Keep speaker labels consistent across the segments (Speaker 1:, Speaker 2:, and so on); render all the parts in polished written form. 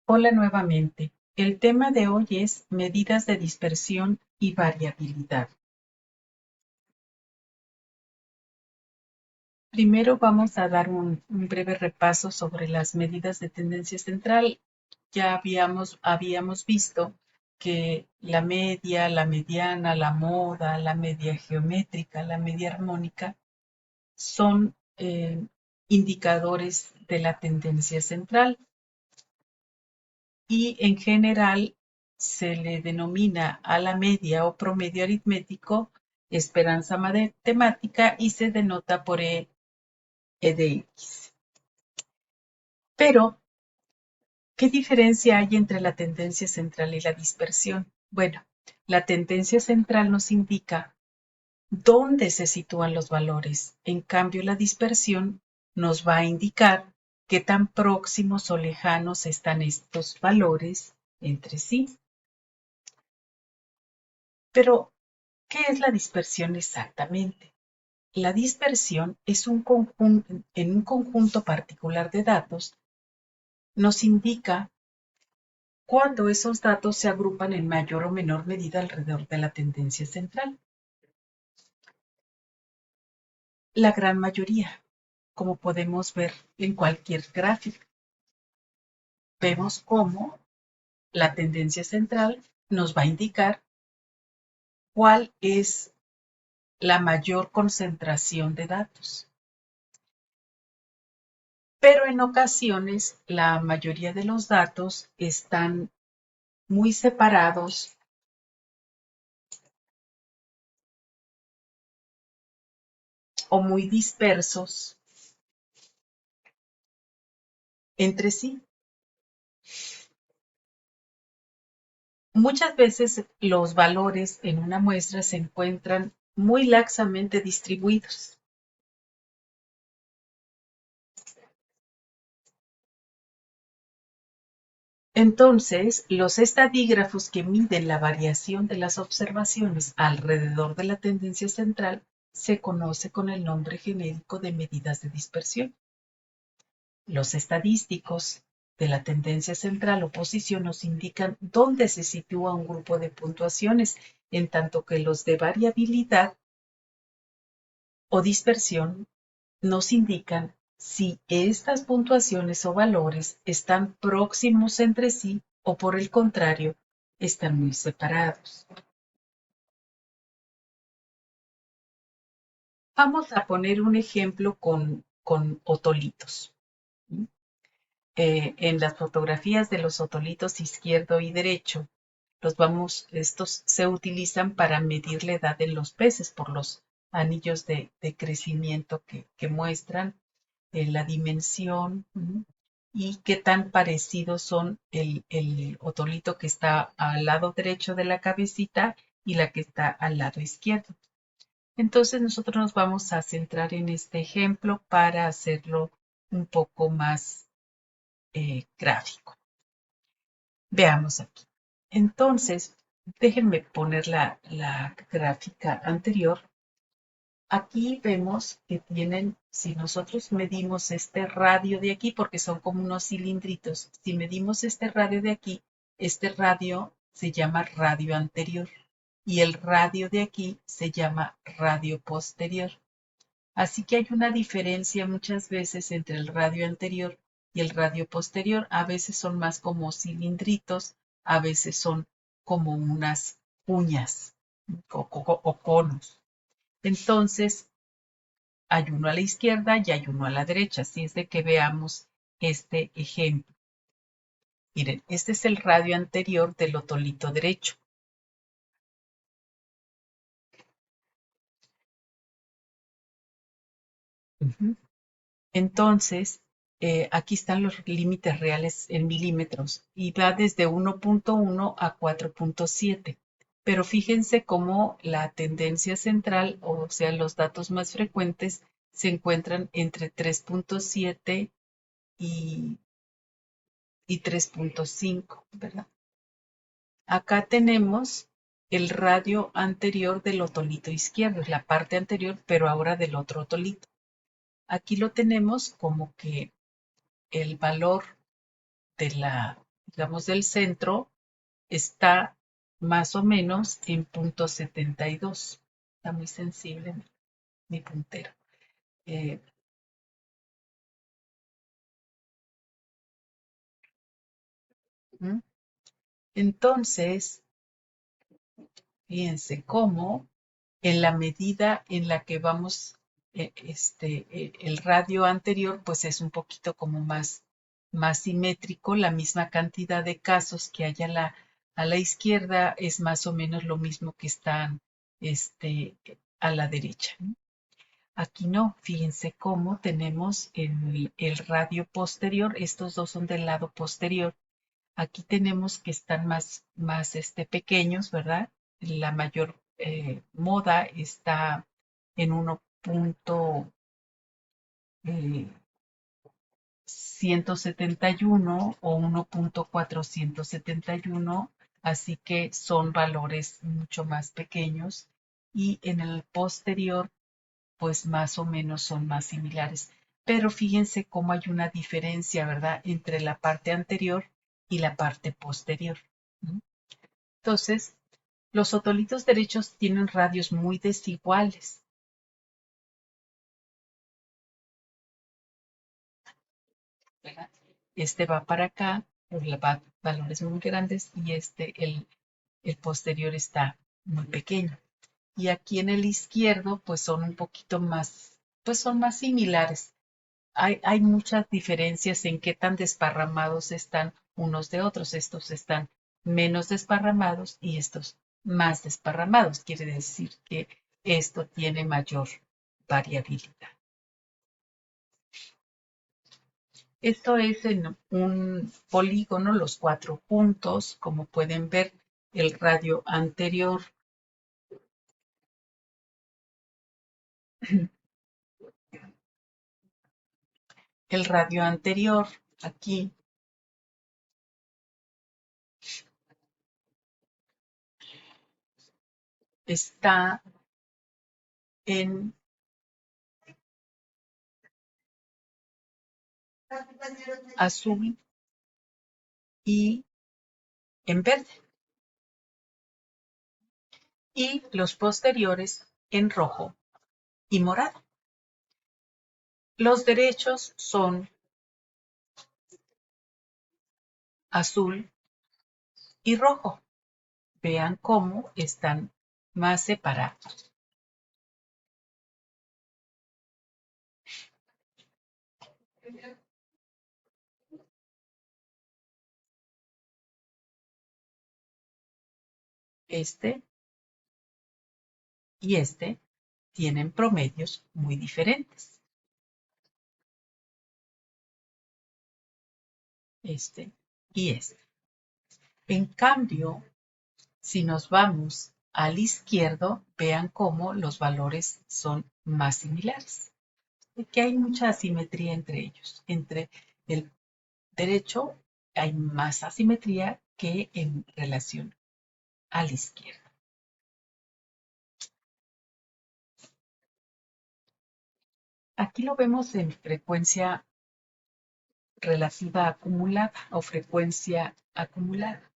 Speaker 1: Hola nuevamente. El tema de hoy es medidas de dispersión y variabilidad. Primero vamos a dar un breve repaso sobre las medidas de tendencia central. Ya habíamos visto que la media, la mediana, la moda, la media geométrica, la media armónica son indicadores de la tendencia central. Y en general se le denomina a la media o promedio aritmético esperanza matemática y se denota por E de X. Pero, ¿qué diferencia hay entre la tendencia central y la dispersión? Bueno, la tendencia central nos indica dónde se sitúan los valores. En cambio, la dispersión nos va a indicar qué tan próximos o lejanos están estos valores entre sí. Pero, ¿qué es la dispersión exactamente? La dispersión es en un conjunto particular de datos, nos indica cuando esos datos se agrupan en mayor o menor medida alrededor de la tendencia central. La gran mayoría, como podemos ver en cualquier gráfico, vemos cómo la tendencia central nos va a indicar cuál es la mayor concentración de datos. Pero en ocasiones la mayoría de los datos están muy separados o muy dispersos entre sí. Muchas veces los valores en una muestra se encuentran muy laxamente distribuidos. Entonces, los estadígrafos que miden la variación de las observaciones alrededor de la tendencia central se conoce con el nombre genérico de medidas de dispersión. Los estadísticos de la tendencia central o posición nos indican dónde se sitúa un grupo de puntuaciones, en tanto que los de variabilidad o dispersión nos indican si estas puntuaciones o valores están próximos entre sí o por el contrario, están muy separados. Vamos a poner un ejemplo con otolitos. En las fotografías de los otolitos izquierdo y derecho, estos se utilizan para medir la edad de los peces por los anillos de crecimiento que muestran la dimensión y qué tan parecidos son el otolito que está al lado derecho de la cabecita y la que está al lado izquierdo. Entonces nosotros nos vamos a centrar en este ejemplo para hacerlo un poco más gráfico. Veamos aquí. Entonces, déjenme poner la gráfica anterior. Aquí vemos que tienen, si nosotros medimos este radio de aquí, porque son como unos cilindritos, si medimos este radio de aquí, este radio se llama radio anterior y el radio de aquí se llama radio posterior. Así que hay una diferencia muchas veces entre el radio anterior y el radio posterior. A veces son más como cilindritos, a veces son como unas uñas o conos. Entonces, hay uno a la izquierda y hay uno a la derecha. Así es de que veamos este ejemplo. Miren, este es el radio anterior del otolito derecho. Entonces, aquí están los límites reales en milímetros y va desde 1.1 a 4.7. Pero fíjense cómo la tendencia central, o sea, los datos más frecuentes, se encuentran entre 3.7 y 3.5, ¿verdad? Acá tenemos el radio anterior del otolito izquierdo, es la parte anterior, pero ahora del otro otolito. Aquí lo tenemos como que el valor de digamos, del centro, está más o menos en punto 72. Está muy sensible mi puntero. Eh, ¿Mm? Entonces, fíjense cómo en la medida en la que vamos, el radio anterior, pues es un poquito como más simétrico, la misma cantidad de casos que hay a la izquierda es más o menos lo mismo que están a la derecha, ¿no? Aquí no, fíjense cómo tenemos el radio posterior, estos dos son del lado posterior. Aquí tenemos que están más pequeños, ¿verdad? La mayor moda está en 1.171 o 1.471, así que son valores mucho más pequeños. Y en el posterior, pues más o menos son más similares. Pero fíjense cómo hay una diferencia, ¿verdad?, entre la parte anterior y la parte posterior. ¿Mm? Entonces, los otolitos derechos tienen radios muy desiguales, ¿verdad? Este va para acá, va valores muy grandes y el posterior está muy pequeño. Y aquí en el izquierdo, pues son un poquito más, pues son más similares. Hay muchas diferencias en qué tan desparramados están unos de otros. Estos están menos desparramados y estos más desparramados. Quiere decir que esto tiene mayor variabilidad. Esto es en un polígono, los 4 puntos, como pueden ver, el radio anterior, el radio anterior aquí está en azul y en verde, y los posteriores en rojo y morado. Los derechos son azul y rojo. Vean cómo están más separados. Este y este tienen promedios muy diferentes. Este y este. En cambio, si nos vamos al izquierdo, vean cómo los valores son más similares. Que hay mucha asimetría entre ellos. Entre el derecho hay más asimetría que en relación al izquierdo. Aquí lo vemos en frecuencia relativa acumulada o frecuencia acumulada.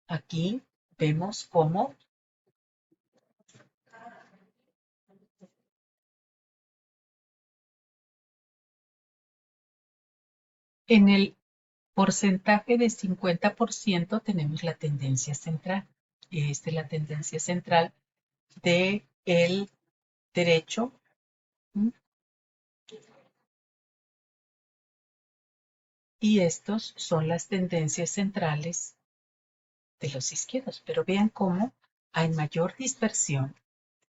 Speaker 1: Aquí vemos cómo en el porcentaje de 50% tenemos la tendencia central. Esta es la tendencia central del derecho. ¿Mm? Y estos son las tendencias centrales de los izquierdos. Pero vean cómo hay mayor dispersión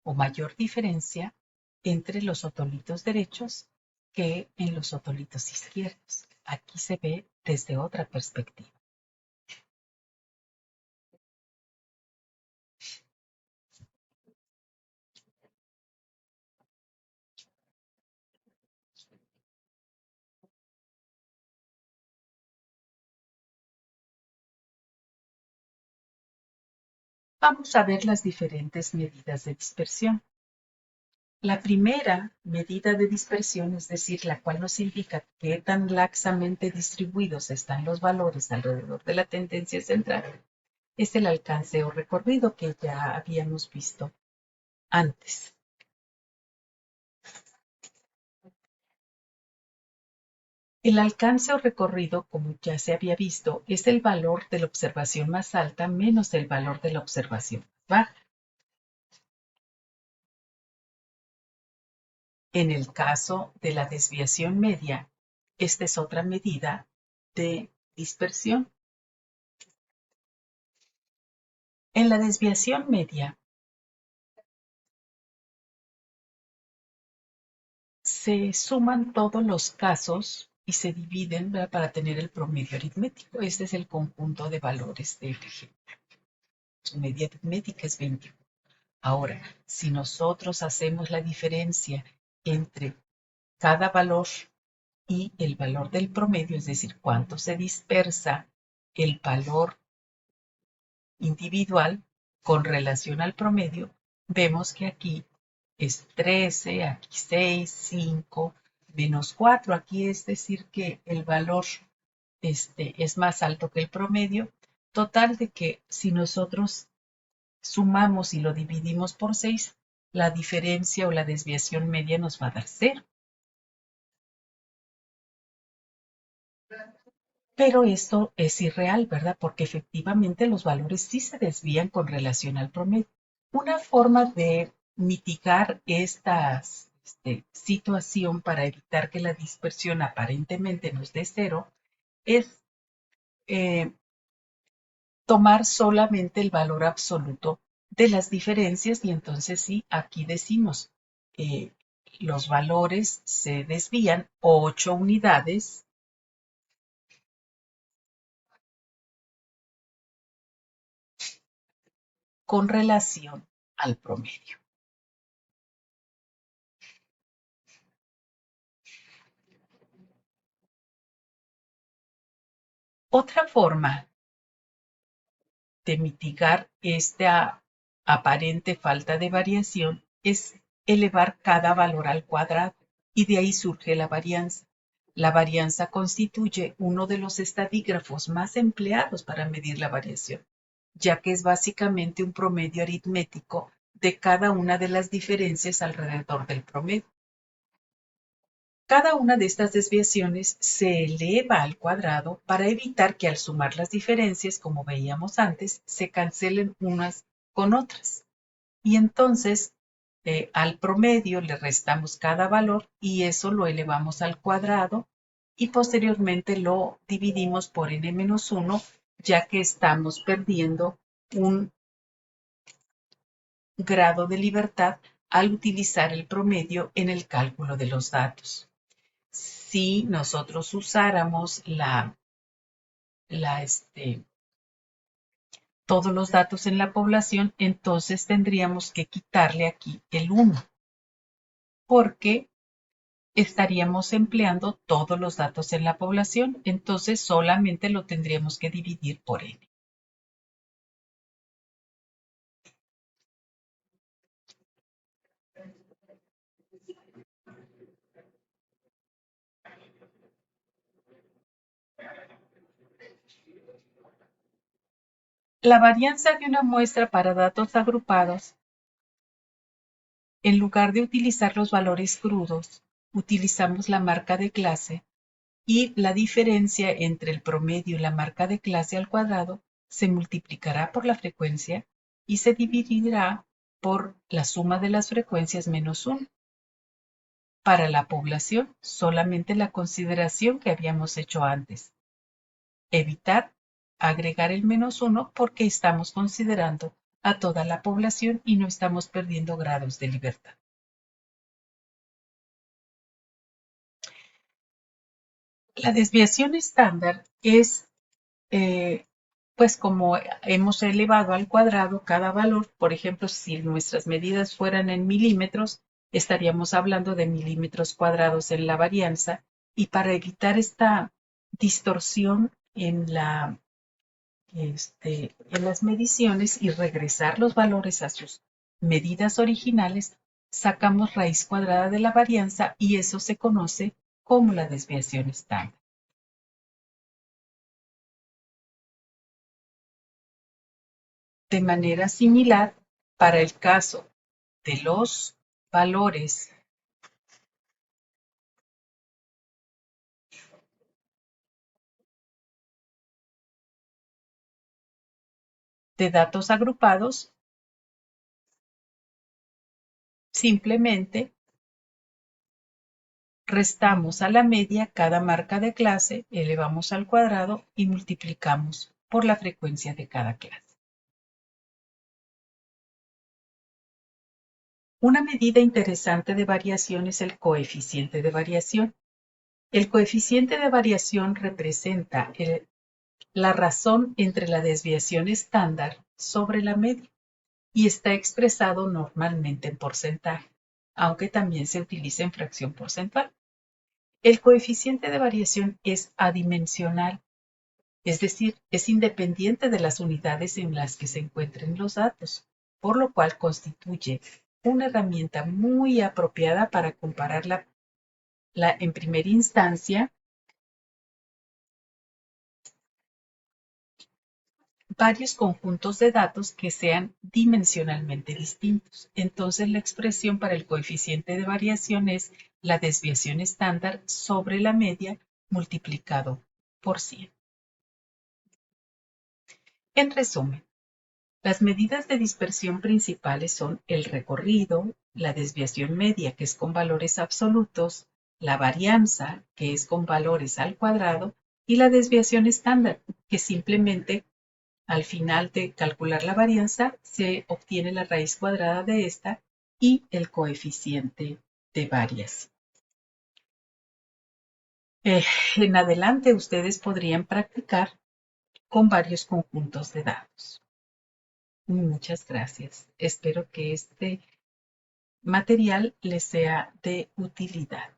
Speaker 1: o mayor diferencia entre los otolitos derechos que en los otolitos izquierdos. Aquí se ve desde otra perspectiva. Vamos a ver las diferentes medidas de dispersión. La primera medida de dispersión, es decir, la cual nos indica qué tan laxamente distribuidos están los valores alrededor de la tendencia central, es el alcance o recorrido que ya habíamos visto antes. El alcance o recorrido, como ya se había visto, es el valor de la observación más alta menos el valor de la observación más baja. En el caso de la desviación media, esta es otra medida de dispersión. En la desviación media se suman todos los casos y se dividen, ¿verdad?, para tener el promedio aritmético. Este es el conjunto de valores del ejemplo. Su media aritmética es 21. Ahora, si nosotros hacemos la diferencia entre cada valor y el valor del promedio, es decir, cuánto se dispersa el valor individual con relación al promedio, vemos que aquí es 13, aquí 6, 5, menos 4. Aquí es decir que el valor es más alto que el promedio. Total de que si nosotros sumamos y lo dividimos por 6, la diferencia o la desviación media nos va a dar 0. Pero esto es irreal, ¿verdad? Porque efectivamente los valores sí se desvían con relación al promedio. Una forma de mitigar esta situación para evitar que la dispersión aparentemente nos dé 0 es eh, tomar solamente el valor absoluto de las diferencias, y entonces sí, aquí decimos, eh, los valores se desvían 8 unidades con relación al promedio. Otra forma de mitigar esta aparente falta de variación es elevar cada valor al cuadrado, y de ahí surge la varianza. La varianza constituye uno de los estadígrafos más empleados para medir la variación, ya que es básicamente un promedio aritmético de cada una de las diferencias alrededor del promedio. Cada una de estas desviaciones se eleva al cuadrado para evitar que al sumar las diferencias, como veíamos antes, se cancelen unas con otras. Y entonces al promedio le restamos cada valor y eso lo elevamos al cuadrado y posteriormente lo dividimos por n-1, ya que estamos perdiendo un grado de libertad al utilizar el promedio en el cálculo de los datos. Si nosotros usáramos todos los datos en la población, entonces tendríamos que quitarle aquí el 1, porque estaríamos empleando todos los datos en la población, entonces solamente lo tendríamos que dividir por n. La varianza de una muestra para datos agrupados, en lugar de utilizar los valores crudos, utilizamos la marca de clase, y la diferencia entre el promedio y la marca de clase al cuadrado se multiplicará por la frecuencia y se dividirá por la suma de las frecuencias menos 1. Para la población, solamente la consideración que habíamos hecho antes. Evitar agregar el menos 1 porque estamos considerando a toda la población y no estamos perdiendo grados de libertad. La desviación estándar es, pues como hemos elevado al cuadrado cada valor, por ejemplo, si nuestras medidas fueran en milímetros, estaríamos hablando de milímetros cuadrados en la varianza, y para evitar esta distorsión en las mediciones y regresar los valores a sus medidas originales, sacamos raíz cuadrada de la varianza y eso se conoce como la desviación estándar. De manera similar, para el caso de los valores de datos agrupados, simplemente restamos a la media cada marca de clase, elevamos al cuadrado y multiplicamos por la frecuencia de cada clase. Una medida interesante de variación es el coeficiente de variación. El coeficiente de variación representa la razón entre la desviación estándar sobre la media y está expresado normalmente en porcentaje, aunque también se utiliza en fracción porcentual. El coeficiente de variación es adimensional, es decir, es independiente de las unidades en las que se encuentren los datos, por lo cual constituye una herramienta muy apropiada para comparar en primera instancia varios conjuntos de datos que sean dimensionalmente distintos. Entonces, la expresión para el coeficiente de variación es la desviación estándar sobre la media multiplicado por 100. En resumen, las medidas de dispersión principales son el recorrido, la desviación media, que es con valores absolutos, la varianza, que es con valores al cuadrado, y la desviación estándar, que simplemente al final de calcular la varianza se obtiene la raíz cuadrada de esta y el coeficiente de variación. En adelante ustedes podrían practicar con varios conjuntos de datos. Muchas gracias. Espero que este material les sea de utilidad.